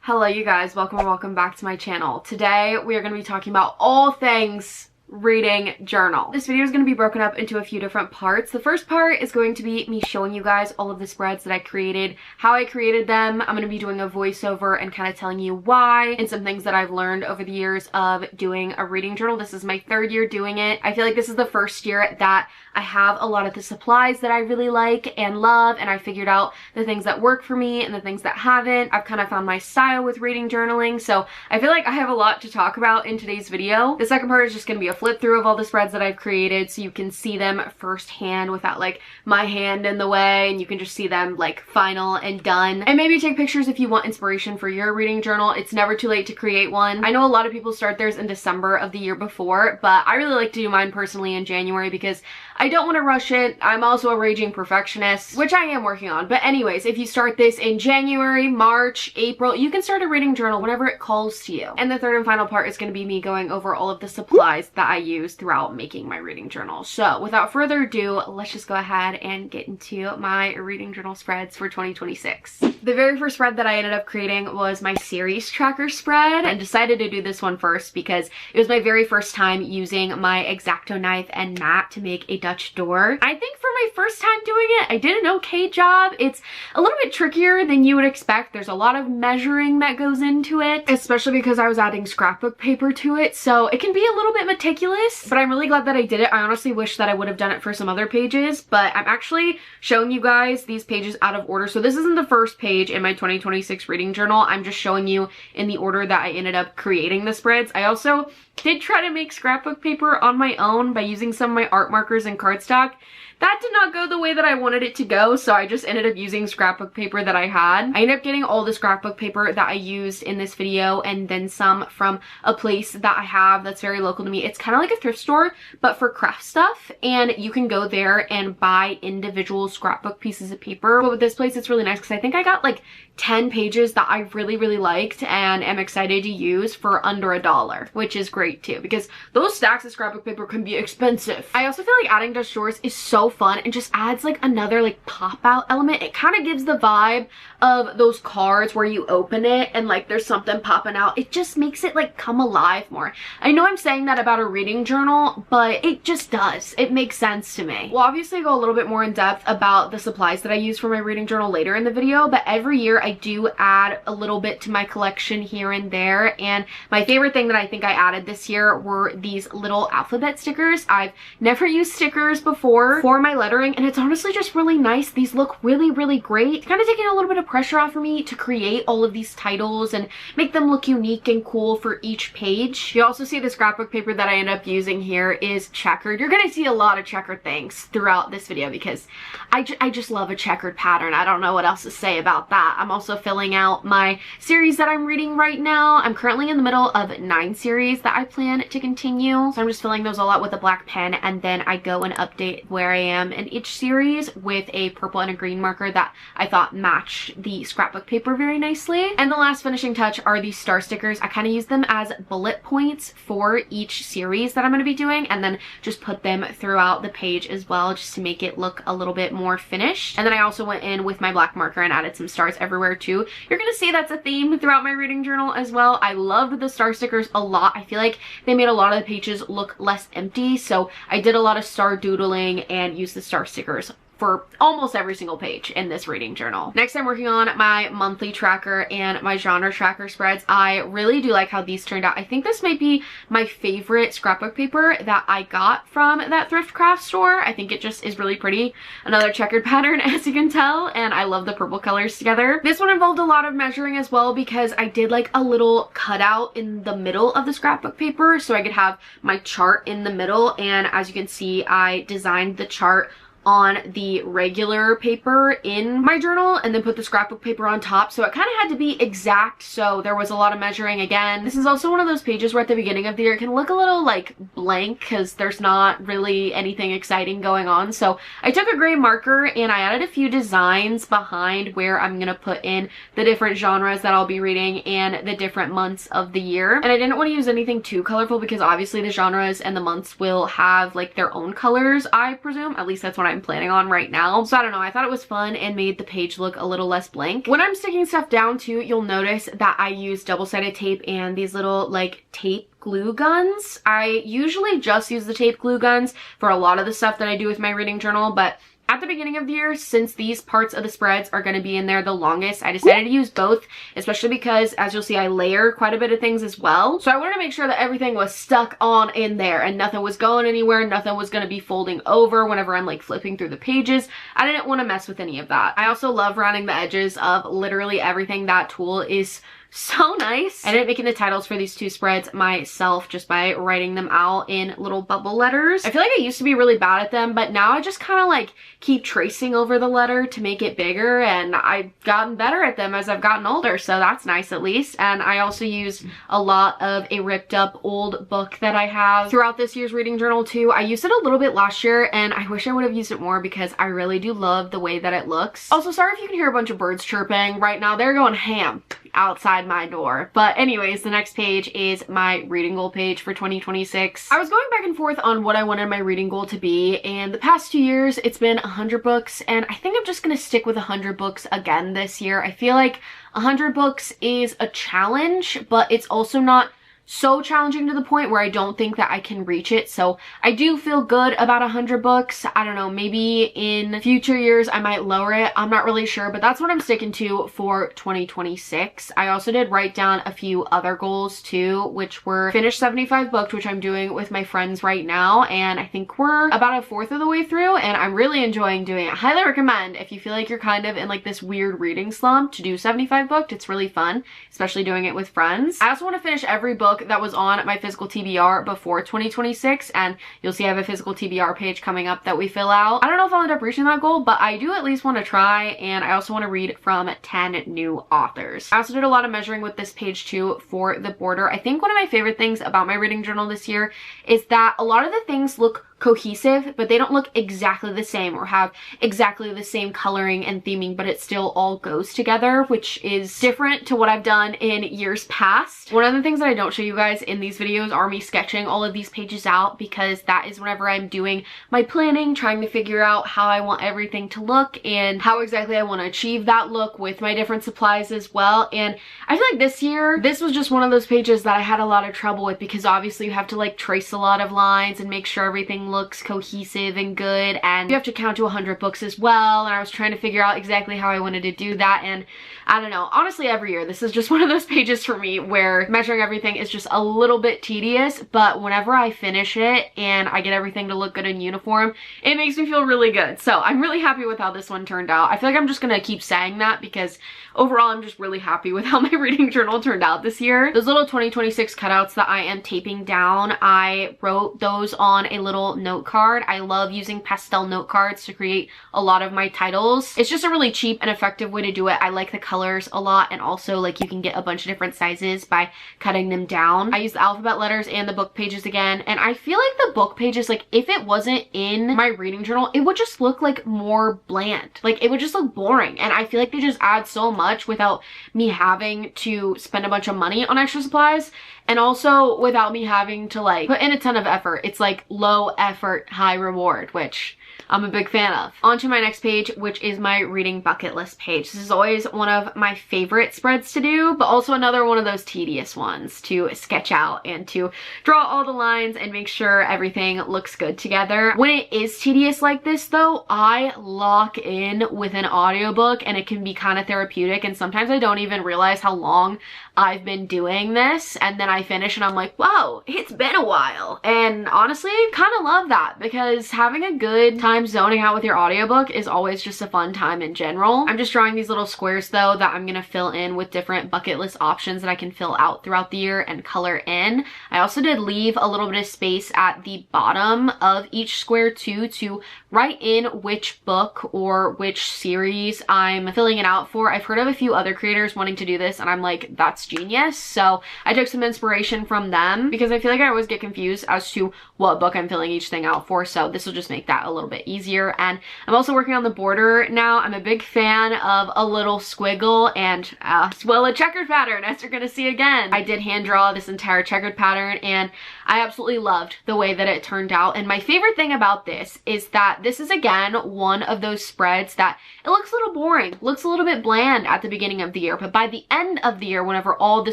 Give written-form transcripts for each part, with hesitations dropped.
Hello you guys, welcome or welcome back to my channel. Today we are going to be talking about all things reading journal. This video is going to be broken up into a few different parts. The first part is going to be me showing you guys all of the spreads that I created, how I created them. I'm going to be doing a voiceover and kind of telling you why and some things that I've learned over the years of doing a reading journal. This is my third year doing it. I feel like this is the first year that I have a lot of the supplies that I really like and love, and I figured out the things that work for me and the things that haven't. I've kind of found my style with reading journaling, so I feel like I have a lot to talk about in today's video. The second part is just going to be a flip through of all the spreads that I've created so you can see them firsthand without like my hand in the way, and you can just see them like final and done. And maybe take pictures if you want inspiration for your reading journal. It's never too late to create one. I know a lot of people start theirs in December of the year before, but I really like to do mine personally in January because I don't want to rush it. I'm also a raging perfectionist, which I am working on. But anyways, if you start this in January, March, April, you can start a reading journal whenever it calls to you. And the third and final part is going to be me going over all of the supplies that I use throughout making my reading journal. So without further ado, let's just go ahead and get into my reading journal spreads for 2026. The very first spread that I ended up creating was my series tracker spread, and decided to do this one first because it was my very first time using my X-Acto knife and mat to make a Dutch door. I think for my first time doing it, I did an okay job. It's a little bit trickier than you would expect. There's a lot of measuring that goes into it, especially because I was adding scrapbook paper to it, so it can be a little bit meticulous, but I'm really glad that I did it. I honestly wish that I would have done it for some other pages, but I'm actually showing you guys these pages out of order. So this isn't the first page in my 2026 reading journal. I'm just showing you in the order that I ended up creating the spreads. I also did try to make scrapbook paper on my own by using some of my art markers and cardstock. That did not go the way that I wanted it to go, so I just ended up using scrapbook paper that I had. I ended up getting all the scrapbook paper that I used in this video and then some from a place that I have that's very local to me. It's kind of like a thrift store, but for craft stuff, and you can go there and buy individual scrapbook pieces of paper. But with this place, it's really nice because I think I got like 10 pages that I really liked and am excited to use for under $1, which is great too because those stacks of scrapbook paper can be expensive. I also feel like adding Dutch doors is so fun and just adds like another like pop out element. It kind of gives the vibe of those cards where you open it and like there's something popping out. It just makes it like come alive more. I know I'm saying that about a reading journal, but it just does. It makes sense to me. We'll obviously go a little bit more in depth about the supplies that I use for my reading journal later in the video, but every year I do add a little bit to my collection here and there, and my favorite thing that I think I added this year were these little alphabet stickers. I've never used stickers before for my lettering, and it's honestly just really nice. These look really great. Kind of taking a little bit of pressure off of me to create all of these titles and make them look unique and cool for each page. You also see the scrapbook paper that I end up using here is checkered. You're gonna see a lot of checkered things throughout this video because I just love a checkered pattern. I don't know what else to say about that. I'm also filling out my series that I'm reading right now. I'm currently in the middle of 9 series that I plan to continue, so I'm just filling those all out with a black pen, and then I go and update where I am in each series with a purple and a green marker that I thought matched the scrapbook paper very nicely. And the last finishing touch are these star stickers. I kind of use them as bullet points for each series that I'm going to be doing, and then just put them throughout the page as well just to make it look a little bit more finished. And then I also went in with my black marker and added some stars everywhere too. You're gonna see that's a theme throughout my reading journal as well. I loved the star stickers a lot. I feel like they made a lot of the pages look less empty, so I did a lot of star doodling and used the star stickers for almost every single page in this reading journal. Next, I'm working on my monthly tracker and my genre tracker spreads. I really do like how these turned out. I think this might be my favorite scrapbook paper that I got from that thrift craft store. I think it just is really pretty. Another checkered pattern, as you can tell, and I love the purple colors together. This one involved a lot of measuring as well because I did like a little cutout in the middle of the scrapbook paper so I could have my chart in the middle, and as you can see, I designed the chart on the regular paper in my journal and then put the scrapbook paper on top, so it kind of had to be exact, so there was a lot of measuring again. This is also one of those pages where at the beginning of the year it can look a little like blank because there's not really anything exciting going on, so I took a gray marker and I added a few designs behind where I'm gonna put in the different genres that I'll be reading and the different months of the year. And I didn't want to use anything too colorful because obviously the genres and the months will have like their own colors, I presume. At least that's what I'm I'm planning on right now. So I don't know, I thought it was fun and made the page look a little less blank. When I'm sticking stuff down too, you'll notice that I use double-sided tape and these little like tape glue guns. I usually just use the tape glue guns for a lot of the stuff that I do with my reading journal, but at the beginning of the year, since these parts of the spreads are going to be in there the longest, I decided to use both, especially because, as you'll see, I layer quite a bit of things as well. So I wanted to make sure that everything was stuck on in there and nothing was going anywhere, nothing was going to be folding over whenever I'm like flipping through the pages. I didn't want to mess with any of that. I also love rounding the edges of literally everything. That tool is so nice. I ended up making the titles for these two spreads myself just by writing them out in little bubble letters. I feel like I used to be really bad at them, but now I just kind of like keep tracing over the letter to make it bigger, and I've gotten better at them as I've gotten older, so that's nice at least. And I also use a lot of a ripped up old book that I have throughout this year's reading journal too. I used it a little bit last year and I wish I would have used it more because I really do love the way that it looks. Also, sorry if you can hear a bunch of birds chirping right now. They're going ham outside my door. But anyways, the next page is my reading goal page for 2026. I was going back and forth on what I wanted my reading goal to be, and the past 2 years it's been 100 books, and I think I'm just gonna stick with 100 books again this year. I feel like 100 books is a challenge, but it's also not so challenging to the point where I don't think that I can reach it. So I do feel good about 100 books. I don't know, maybe in future years I might lower it. I'm not really sure, but that's what I'm sticking to for 2026. I also did write down a few other goals too, which were finish 75 books, which I'm doing with my friends right now. And I think we're about a fourth of the way through and I'm really enjoying doing it. I highly recommend if you feel like you're kind of in like this weird reading slump to do 75 books. It's really fun, especially doing it with friends. I also want to finish every book that was on my physical TBR before 2026, and you'll see I have a physical TBR page coming up that we fill out. I don't know if I'll end up reaching that goal, but I do at least want to try, and I also want to read from 10 new authors. I also did a lot of measuring with this page too for the border. I think one of my favorite things about my reading journal this year is that a lot of the things look cohesive, but they don't look exactly the same or have exactly the same coloring and theming, but it still all goes together, which is different to what I've done in years past. One of the things that I don't show you guys in these videos are me sketching all of these pages out, because that is whenever I'm doing my planning, trying to figure out how I want everything to look and how exactly I want to achieve that look with my different supplies as well. And I feel like this year, this was just one of those pages that I had a lot of trouble with, because obviously you have to like trace a lot of lines and make sure everything looks cohesive and good, and you have to count to 100 books as well, and I was trying to figure out exactly how I wanted to do that. And I don't know, honestly every year this is just one of those pages for me where measuring everything is just a little bit tedious, but whenever I finish it and I get everything to look good in uniform, it makes me feel really good. So I'm really happy with how this one turned out. I feel like I'm just gonna keep saying that because overall I'm just really happy with how my reading journal turned out this year. Those little 2026 cutouts that I am taping down, I wrote those on a little note card. I love using pastel note cards to create a lot of my titles. It's just a really cheap and effective way to do it. I like the colors a lot, and also like you can get a bunch of different sizes by cutting them down. I use the alphabet letters and the book pages again, and I feel like the book pages, like if it wasn't in my reading journal, it would just look like more bland. Like it would just look boring, and I feel like they just add so much without me having to spend a bunch of money on extra supplies, and also without me having to like put in a ton of effort. It's like low effort, high reward, which I'm a big fan of. On to my next page, which is my reading bucket list page. This is always one of my favorite spreads to do, but also another one of those tedious ones to sketch out and to draw all the lines and make sure everything looks good together. When it is tedious like this though, I lock in with an audiobook, and it can be kind of therapeutic, and sometimes I don't even realize how long I've been doing this, and then I finish and I'm like, whoa, it's been a while. And honestly, kind of love that, because having a good time zoning out with your audiobook is always just a fun time in general. I'm just drawing these little squares though that I'm gonna fill in with different bucket list options that I can fill out throughout the year and color in. I also did leave a little bit of space at the bottom of each square too to write in which book or which series I'm filling it out for. I've heard of a few other creators wanting to do this, and I'm like, that's Genius. So I took some inspiration from them because I feel like I always get confused as to what book I'm filling each thing out for. So this will just make that a little bit easier. And I'm also working on the border now. I'm a big fan of a little squiggle and as well a checkered pattern, as you're gonna see again. I did hand draw this entire checkered pattern and I absolutely loved the way that it turned out. And my favorite thing about this is that this is again one of those spreads that it looks a little boring, looks a little bit bland at the beginning of the year, but by the end of the year, whenever all the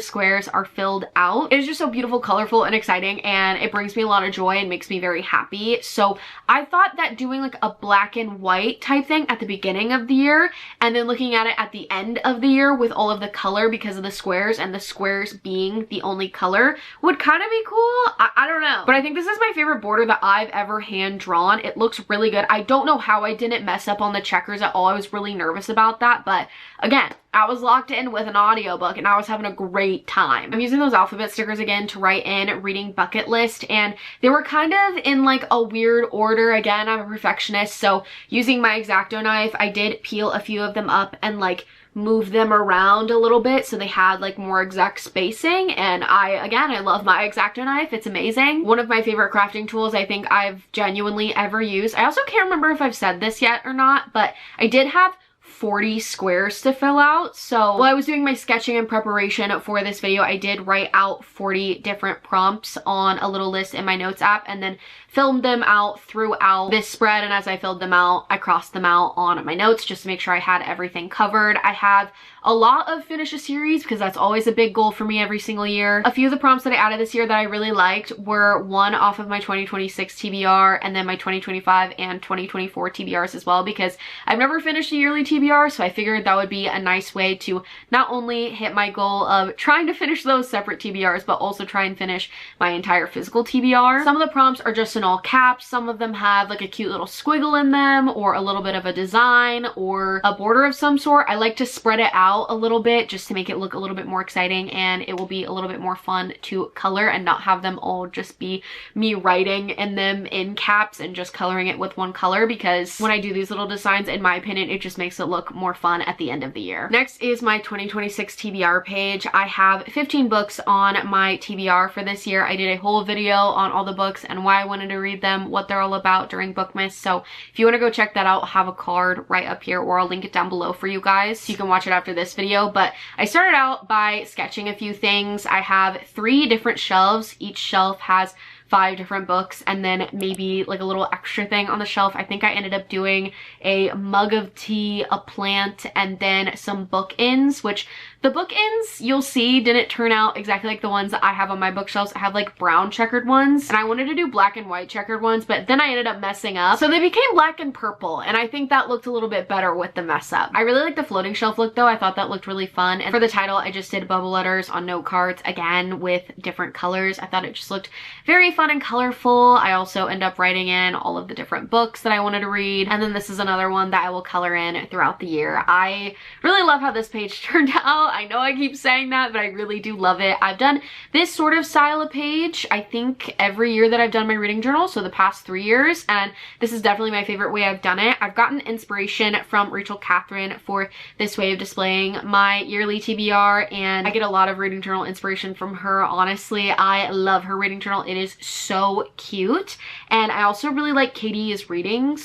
squares are filled out, it is just so beautiful, colorful, and exciting, and it brings me a lot of joy and makes me very happy. So I thought that doing like a black and white type thing at the beginning of the year and then looking at it at the end of the year with all of the color because of the squares and the squares being the only color would kind of be cool. I don't know, but I think this is my favorite border that I've ever hand drawn. It looks really good. I don't know how I didn't mess up on the checkers at all. I was really nervous about that, but again, I was locked in with an audiobook and I was having a great time. I'm using those alphabet stickers again to write in reading bucket list, and they were kind of in like a weird order. Again, I'm a perfectionist, so using my X-Acto knife, I did peel a few of them up and like move them around a little bit so they had like more exact spacing. And I love my X-Acto knife. It's amazing. One of my favorite crafting tools I think I've genuinely ever used. I also can't remember if I've said this yet or not, but I did have 40 squares to fill out. So while I was doing my sketching and preparation for this video, I did write out 40 different prompts on a little list in my notes app and then filmed them out throughout this spread. And as I filled them out, I crossed them out on my notes just to make sure I had everything covered. I have a lot of finish a series because that's always a big goal for me every single year. A few of the prompts that I added this year that I really liked were one off of my 2026 TBR and then my 2025 and 2024 TBRs as well, because I've never finished a yearly TBR, so I figured that would be a nice way to not only hit my goal of trying to finish those separate TBRs, but also try and finish my entire physical TBR. Some of the prompts are just in all caps. Some of them have like a cute little squiggle in them or a little bit of a design or a border of some sort. I like to spread it out a little bit just to make it look a little bit more exciting, and it will be a little bit more fun to color and not have them all just be me writing in them in caps and just coloring it with one color, because when I do these little designs, in my opinion, it just makes it look more fun at the end of the year. Next is my 2026 TBR page. I have 15 books on my TBR for this year. I did a whole video on all the books and why I wanted to read them, what they're all about during Bookmas. So if you want to go check that out, I'll have a card right up here or I'll link it down below for you guys so you can watch it after this video. But I started out by sketching a few things. I have 3 different shelves. Each shelf has 5 different books and then maybe like a little extra thing on the shelf. I think I ended up doing a mug of tea, a plant, and then some bookends, which the bookends you'll see didn't turn out exactly like the ones that I have on my bookshelves. I have like brown checkered ones and I wanted to do black and white checkered ones, but then I ended up messing up. So they became black and purple, and I think that looked a little bit better with the mess up. I really like the floating shelf look though. I thought that looked really fun. And for the title, I just did bubble letters on note cards, again with different colors. I thought it just looked very fun and colorful. I also end up writing in all of the different books that I wanted to read. And then this is another one that I will color in throughout the year. I really love how this page turned out. I know I keep saying that, but I really do love it. I've done this sort of style of page, I think, every year that I've done my reading journal, so the past 3 years, and this is definitely my favorite way I've done it. I've gotten inspiration from Rachel Catherine for this way of displaying my yearly TBR, and I get a lot of reading journal inspiration from her. Honestly, I love her reading journal. It is so cute. And I also really like Katie's reading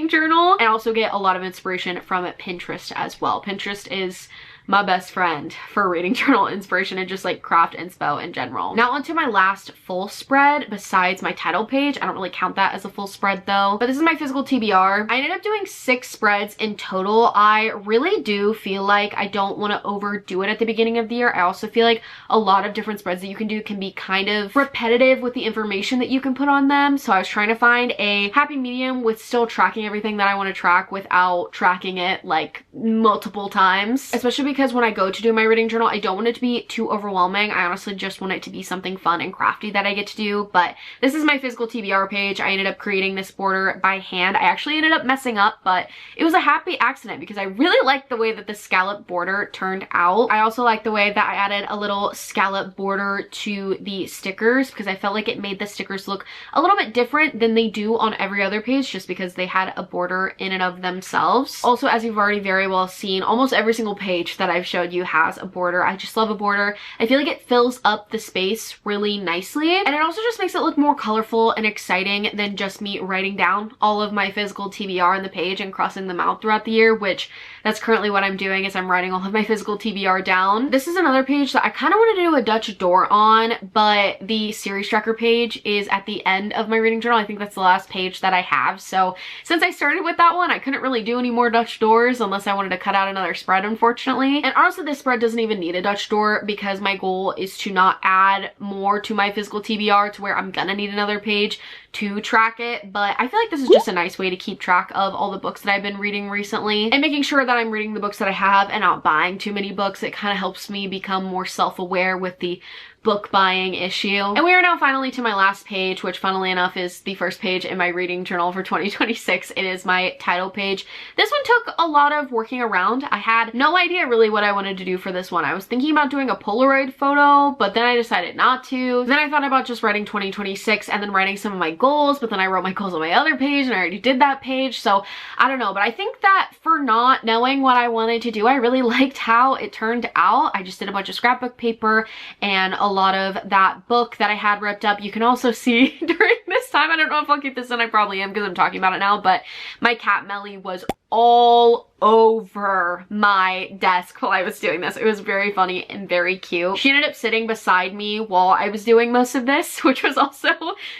journal, and I also get a lot of inspiration from Pinterest as well. Pinterest is my best friend for reading journal inspiration and just like craft inspo in general. Now onto my last full spread besides my title page. I don't really count that as a full spread though, but this is my physical TBR. I ended up doing 6 spreads in total. I really do feel like I don't want to overdo it at the beginning of the year. I also feel like a lot of different spreads that you can do can be kind of repetitive with the information that you can put on them. So I was trying to find a happy medium with still tracking everything that I want to track without tracking it like multiple times, especially because when I go to do my reading journal, I don't want it to be too overwhelming. I honestly just want it to be something fun and crafty that I get to do. But this is my physical TBR page. I ended up creating this border by hand. I actually ended up messing up, but it was a happy accident because I really liked the way that the scallop border turned out. I also like the way that I added a little scallop border to the stickers because I felt like it made the stickers look a little bit different than they do on every other page, just because they had a border in and of themselves. Also, as you've already very well seen, almost every single page that I've showed you has a border. I just love a border. I feel like it fills up the space really nicely, and it also just makes it look more colorful and exciting than just me writing down all of my physical TBR on the page and crossing them out throughout the year, which that's currently what I'm doing, is I'm writing all of my physical TBR down. This is another page that I kind of want to do a Dutch door on, but the series tracker page is at the end of my reading journal. I think that's the last page that I have. So since I started with that one, I couldn't really do any more Dutch doors unless I wanted to cut out another spread, unfortunately. And honestly, this spread doesn't even need a Dutch door because my goal is to not add more to my physical TBR to where I'm gonna need another page to track it. But I feel like this is just a nice way to keep track of all the books that I've been reading recently and making sure that I'm reading the books that I have and not buying too many books. It kind of helps me become more self-aware with the book buying issue. And we are now finally to my last page, which funnily enough is the first page in my reading journal for 2026. It is my title page. This one took a lot of working around. I had no idea really what I wanted to do for this one. I was thinking about doing a Polaroid photo, but then I decided not to. Then I thought about just writing 2026 and then writing some of my goals, but then I wrote my goals on my other page and I already did that page. So I don't know, but I think that for not knowing what I wanted to do, I really liked how it turned out. I just did a bunch of scrapbook paper and a lot of that book that I had ripped up. You can also see during this time, I don't know if I'll keep this in, I probably am because I'm talking about it now, but my cat Melly was all over my desk while I was doing this. It was very funny and very cute. She ended up sitting beside me while I was doing most of this, which was also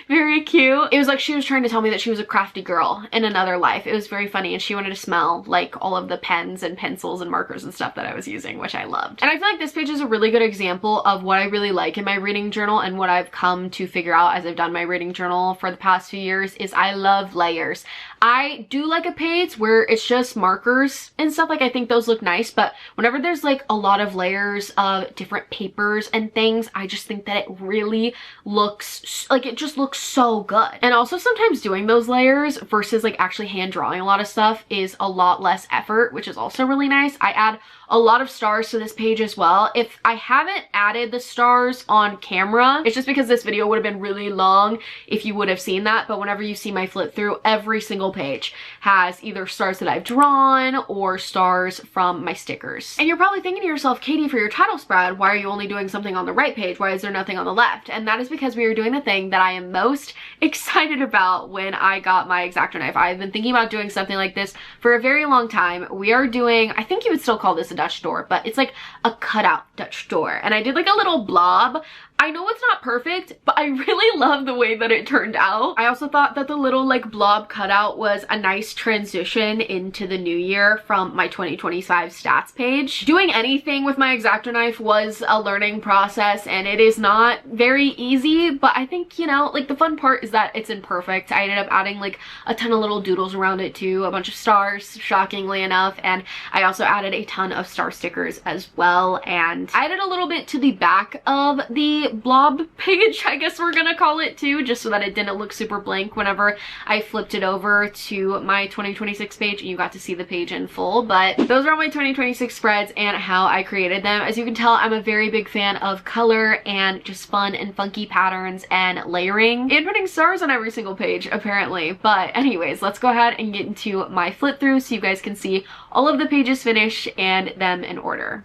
very cute. It was like she was trying to tell me that she was a crafty girl in another life. It was very funny, and she wanted to smell like all of the pens and pencils and markers and stuff that I was using, which I loved. And I feel like this page is a really good example of what I really like in my reading journal and what I've come to figure out as I've done my reading journal for the past few years is I love layers. I do like a page where it's just markers and stuff. Like, I think those look nice, but whenever there's like a lot of layers of different papers and things, I just think that it really looks like, it just looks so good. And also sometimes doing those layers versus like actually hand drawing a lot of stuff is a lot less effort, which is also really nice. I add a lot of stars to this page as well. If I haven't added the stars on camera, it's just because this video would have been really long if you would have seen that. But whenever you see my flip through, every single page has either stars that I've drawn or stars from my stickers. And you're probably thinking to yourself, Katie, for your title spread, why are you only doing something on the right page? Why is there nothing on the left? And that is because we are doing the thing that I am most excited about when I got my X-Acto knife. I've been thinking about doing something like this for a very long time. We are doing, I think you would still call this a Dutch door, but it's like a cutout Dutch door. And I did like a little blob. I know it's not perfect, but I really love the way that it turned out. I also thought that the little like blob cutout was a nice transition into the new year from my 2025 stats page. Doing anything with my X-Acto knife was a learning process, and it is not very easy, but I think, you know, like the fun part is that it's imperfect. I ended up adding like a ton of little doodles around it too, a bunch of stars, shockingly enough, and I also added a ton of star stickers as well, and I added a little bit to the back of the blob page, I guess we're gonna call it too, just so that it didn't look super blank whenever I flipped it over to my 2026 page and you got to see the page in full. But those are all my 2026 spreads and how I created them. As you can tell, I'm a very big fan of color and just fun and funky patterns and layering and putting stars on every single page apparently. But anyways, let's go ahead and get into my flip through so you guys can see all of the pages finished and them in order.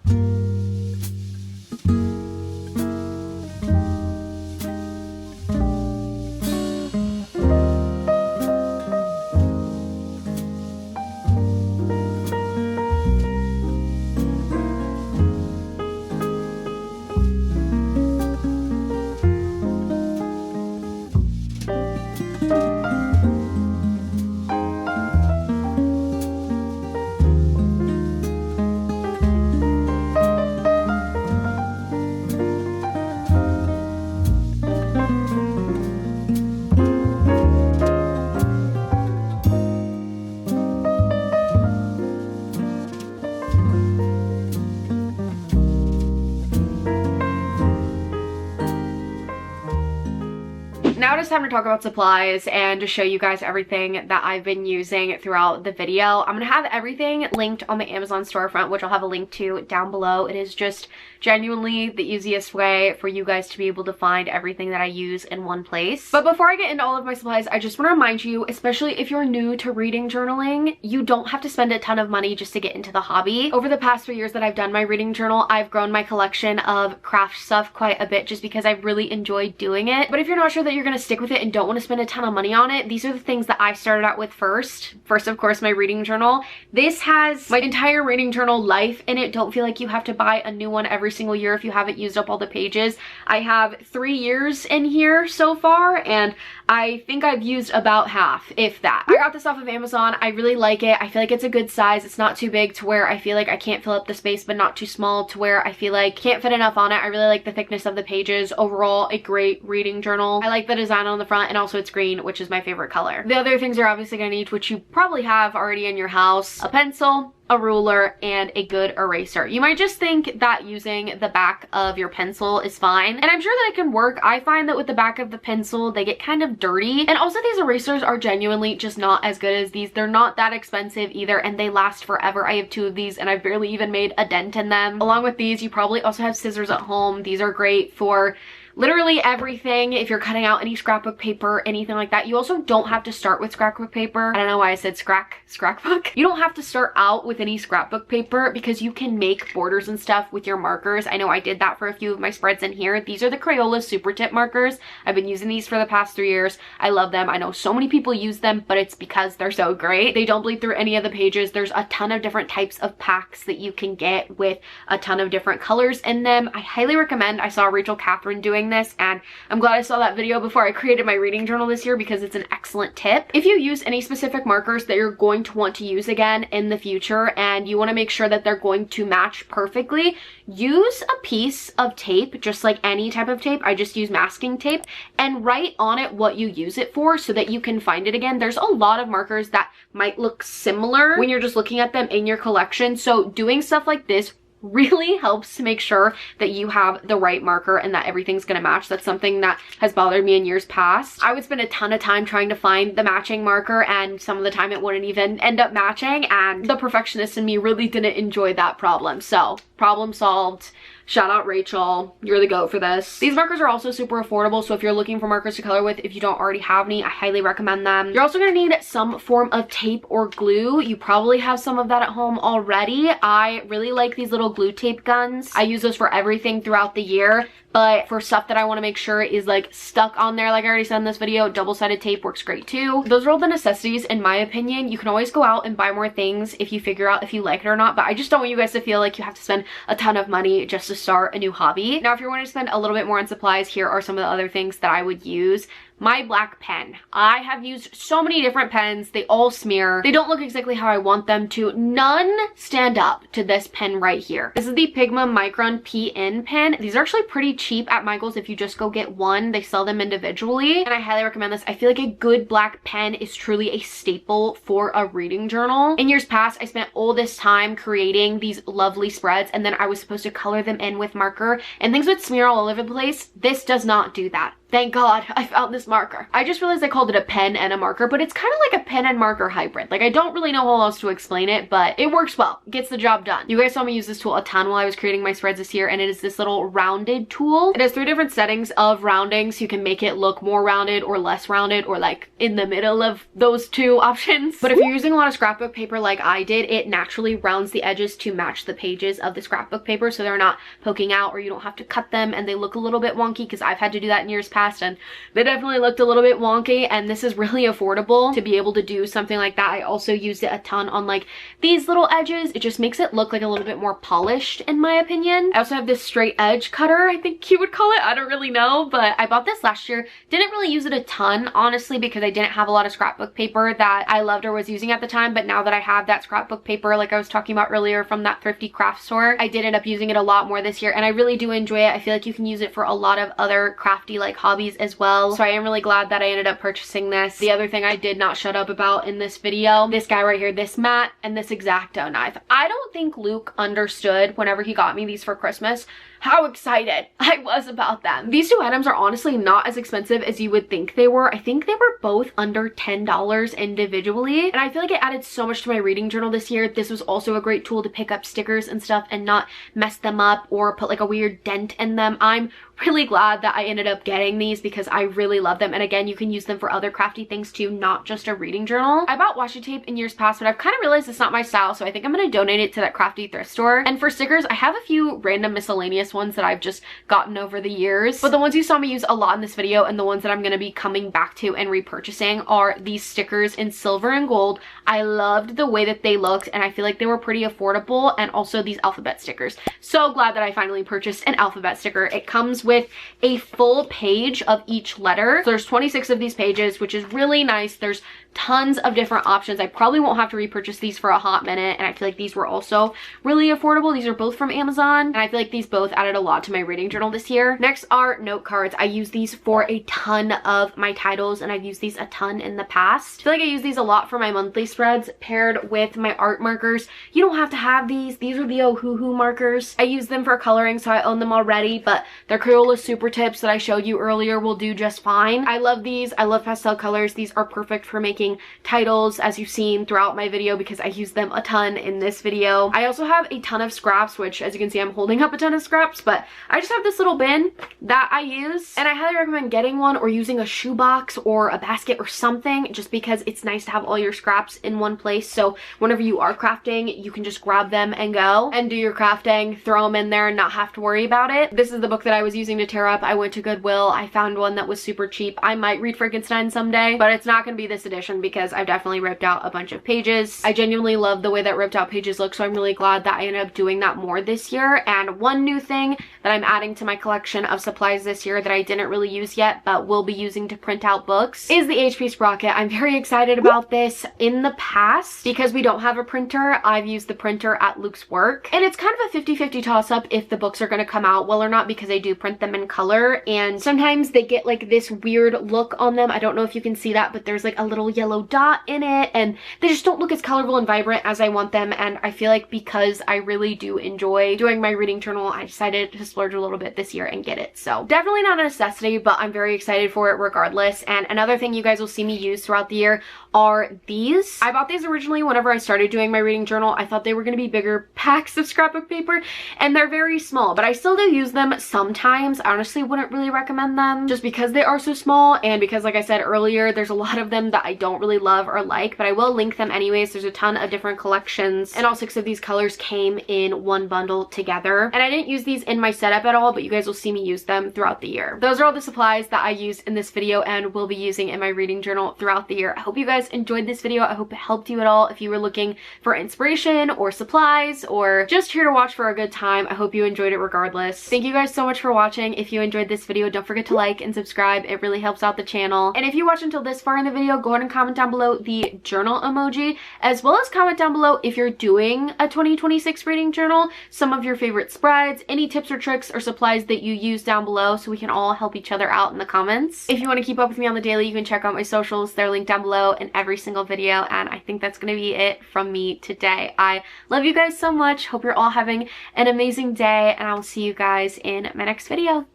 now it is time to talk about supplies and to show you guys everything that I've been using throughout the video. I'm gonna have everything linked on the Amazon storefront, which I'll have a link to down below. It is just genuinely the easiest way for you guys to be able to find everything that I use in one place. But before I get into all of my supplies, I just want to remind you, especially if you're new to reading journaling, you don't have to spend a ton of money just to get into the hobby. Over the past 3 years that I've done my reading journal, I've grown my collection of craft stuff quite a bit just because I really enjoyed doing it. But if you're not sure that you're going to stick with it and don't want to spend a ton of money on it, these are the things that I started out with first. First, of course, my reading journal. This has my entire reading journal life in it. Don't feel like you have to buy a new one every single year if you haven't used up all the pages. I have 3 years in here so far, and I think I've used about half, if that. I got this off of Amazon. I really like it. I feel like it's a good size. It's not too big to where I feel like I can't fill up the space, but not too small to where I feel like can't fit enough on it. I really like the thickness of the pages. Overall, a great reading journal. I like the design on the front, and also it's green, which is my favorite color. The other things you're obviously gonna need, which you probably have already in your house: a pencil, a ruler, and a good eraser. You might just think that using the back of your pencil is fine, and I'm sure that it can work. I find that with the back of the pencil, they get kind of dirty, and also these erasers are genuinely just not as good as these. They're not that expensive either, and they last forever. I have 2 of these, and I've barely even made a dent in them. Along with these, you probably also have scissors at home. These are great for literally everything. If you're cutting out any scrapbook paper, anything like that. You also don't have to start with scrapbook paper. I don't know why I said scrapbook. You don't have to start out with any scrapbook paper because you can make borders and stuff with your markers. I know I did that for a few of my spreads in here. These are the Crayola Super Tip markers. I've been using these for the past 3 years. I love them. I know so many people use them, but it's because they're so great. They don't bleed through any of the pages. There's a ton of different types of packs that you can get with a ton of different colors in them. I highly recommend. I saw Rachel Catherine doing this, and I'm glad I saw that video before I created my reading journal this year because it's an excellent tip. If you use any specific markers that you're going to want to use again in the future and you want to make sure that they're going to match perfectly, use a piece of tape, just like any type of tape. I just use masking tape, and write on it what you use it for so that you can find it again. There's a lot of markers that might look similar when you're just looking at them in your collection, so doing stuff like this really helps to make sure that you have the right marker and that everything's gonna match. That's something that has bothered me in years past. I would spend a ton of time trying to find the matching marker, and some of the time it wouldn't even end up matching, and the perfectionist in me really didn't enjoy that problem. So, problem solved. Shout out Rachel, you're the goat for this. These markers are also super affordable, so if you're looking for markers to color with, if you don't already have any, I highly recommend them. You're also gonna need some form of tape or glue. You probably have some of that at home already. I really like these little glue tape guns. I use those for everything throughout the year, but for stuff that I want to make sure is like stuck on there, like I already said in this video, double-sided tape works great too. Those are all the necessities in my opinion. You can always go out and buy more things if you figure out if you like it or not, but I just don't want you guys to feel like you have to spend a ton of money just to start a new hobby. Now, if you're wanting to spend a little bit more on supplies, here are some of the other things that I would use. My black pen. I have used so many different pens. They all smear. They don't look exactly how I want them to. None stand up to this pen right here. This is the Pigma Micron PN pen. These are actually pretty cheap at Michael's if you just go get one. They sell them individually, and I highly recommend this. I feel like a good black pen is truly a staple for a reading journal. In years past, I spent all this time creating these lovely spreads, and then I was supposed to color them in with marker, and things would smear all over the place. This does not do that. Thank God I found this marker. I just realized I called it a pen and a marker, but it's kind of like a pen and marker hybrid. Like, I don't really know how else to explain it, but it works well. It gets the job done. You guys saw me use this tool a ton while I was creating my spreads this year, and it is this little rounded tool. It has 3 different settings of rounding, so you can make it look more rounded or less rounded, or like in the middle of those 2 options. But if you're using a lot of scrapbook paper like I did, it naturally rounds the edges to match the pages of the scrapbook paper, so they're not poking out, or you don't have to cut them and they look a little bit wonky, because I've had to do that in years past, and they definitely looked a little bit wonky, and this is really affordable to be able to do something like that. I also used it a ton on like these little edges. It just makes it look like a little bit more polished in my opinion. I also have this straight edge cutter, I think you would call it. I don't really know, but I bought this last year. Didn't really use it a ton, honestly, because I didn't have a lot of scrapbook paper that I loved or was using at the time, but now that I have that scrapbook paper like I was talking about earlier from that thrifty craft store, I did end up using it a lot more this year, and I really do enjoy it. I feel like you can use it for a lot of other crafty like hobbies as well. So I am really glad that I ended up purchasing this. The other thing I did not shut up about in this video, this guy right here, this mat and this X-Acto knife. I don't think Luke understood whenever he got me these for Christmas how excited I was about them. These two items are honestly not as expensive as you would think they were. I think they were both under $10 individually, and I feel like it added so much to my reading journal this year. This was also a great tool to pick up stickers and stuff and not mess them up or put like a weird dent in them. I'm really glad that I ended up getting these because I really love them, and again, you can use them for other crafty things too, not just a reading journal. I bought washi tape in years past, but I've kind of realized it's not my style, so I think I'm going to donate it to that crafty thrift store. And for stickers, I have a few random miscellaneous ones that I've just gotten over the years, but the ones you saw me use a lot in this video and the ones that I'm going to be coming back to and repurchasing are these stickers in silver and gold. I loved the way that they looked, and I feel like they were pretty affordable, and also these alphabet stickers. So glad that I finally purchased an alphabet sticker. It comes with a full page of each letter. So there's 26 of these pages, which is really nice. There's tons of different options. I probably won't have to repurchase these for a hot minute, and I feel like these were also really affordable. These are both from Amazon, and I feel like these both added a lot to my reading journal this year. Next are note cards. I use these for a ton of my titles, and I've used these a ton in the past. I feel like I use these a lot for my monthly spreads paired with my art markers. You don't have to have these. These are the Ohuhu markers. I use them for coloring, so I own them already, but their Crayola Super Tips that I showed you earlier will do just fine. I love these. I love pastel colors. These are perfect for making titles, as you've seen throughout my video, because I use them a ton in this video. I also have a ton of scraps, which as you can see, I'm holding up a ton of scraps, but I just have this little bin that I use, and I highly recommend getting one or using a shoebox or a basket or something, just because it's nice to have all your scraps in one place. So whenever you are crafting, you can just grab them and go and do your crafting, throw them in there and not have to worry about it. This is the book that I was using to tear up. I went to Goodwill. I found one that was super cheap. I might read Frankenstein someday, but it's not going to be this edition because I've definitely ripped out a bunch of pages. I genuinely love the way that ripped out pages look, so I'm really glad that I ended up doing that more this year. And one new thing that I'm adding to my collection of supplies this year that I didn't really use yet but will be using to print out books is the HP Sprocket. I'm very excited about this. In the past, because we don't have a printer, I've used the printer at Luke's work, and it's kind of a 50-50 toss-up if the books are going to come out well or not, because I do print them in color, and sometimes they get like this weird look on them. I don't know if you can see that, but there's like a little yellow dot in it, and they just don't look as colorful and vibrant as I want them. And I feel like because I really do enjoy doing my reading journal, I decided to splurge a little bit this year and get it. So definitely not a necessity, but I'm very excited for it regardless. And another thing you guys will see me use throughout the year are these. I bought these originally whenever I started doing my reading journal. I thought they were going to be bigger packs of scrapbook paper, and they're very small, but I still do use them sometimes. I honestly wouldn't really recommend them just because they are so small, and because, like I said earlier, there's a lot of them that I don't really love or like, but I will link them anyways. There's a ton of different collections, and all 6 of these colors came in one bundle together. And I didn't use these in my setup at all, but you guys will see me use them throughout the year. Those are all the supplies that I used in this video and will be using in my reading journal throughout the year. I hope you guys enjoyed this video. I hope it helped you at all. If you were looking for inspiration or supplies or just here to watch for a good time, I hope you enjoyed it regardless. Thank you guys so much for watching. If you enjoyed this video, don't forget to like and subscribe. It really helps out the channel. And if you watched until this far in the video, go ahead and comment down below the journal emoji, as well as comment down below if you're doing a 2026 reading journal, some of your favorite spreads, any tips or tricks or supplies that you use down below, so we can all help each other out in the comments. If you want to keep up with me on the daily, you can check out my socials. They're linked down below in every single video, and I think that's going to be it from me today. I love you guys so much. Hope you're all having an amazing day, and I will see you guys in my next video.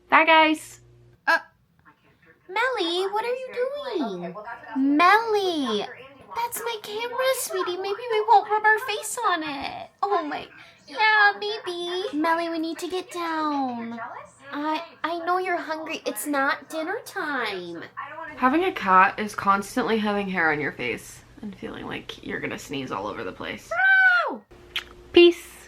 Bye, guys. Melly, what are you doing? Melly, that's my camera, sweetie. Maybe we won't rub our face on it. Oh my, yeah, maybe. Melly, we need to get down. I know you're hungry. It's not dinner time. Having a cat is constantly having hair on your face and feeling like you're gonna sneeze all over the place. Ow! Peace.